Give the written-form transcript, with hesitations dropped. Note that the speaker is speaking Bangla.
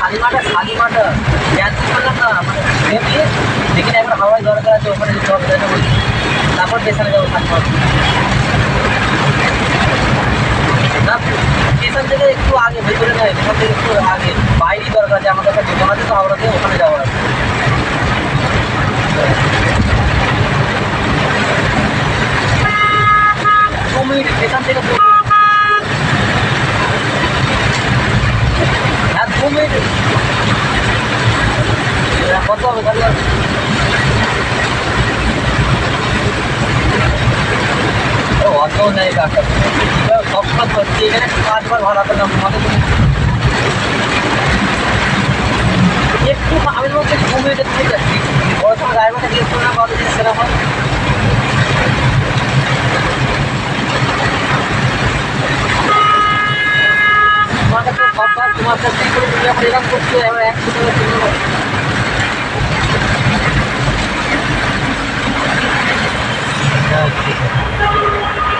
শালিমাটা ক্যান্সেল করলাম না, মানে ভেবে দেখি না একবার হাওয়ায় দরকার আছে, ওখানে যেতে হবে, তাই না বলছি। তারপর স্টেশনে যাবো শালিমার। না, স্টেশন থেকে একটু আগে, ভেতরে নয়, স্টেশন থেকে একটু আগে বাইরেই দরকার আছে, আমাদের একটা দোকান আছে তো হাওড়াতে, ওখানে যাওয়ার আছে। 2 মিনিট স্টেশন থেকে, হ্যাঁ 2 মিনিট। কত হবে তাহলে? অত নেই কাকা, সব কাজ করছি এখানে, 5বার ভাড়া পেলাম আমাদের। একটু আমি বলছি 2 মিনিটের থেকে যাচ্ছি, বড় সময় ড্রাইভারটা জিজ্ঞেস করে না কত জিনিস সেরকম হয়। তোমাকে তো সববার তোমার কাছ থেকে করে তুমি এখন এরকম করছো, এবার 100 টাকা কিলো। হ্যাঁ ঠিক আছে।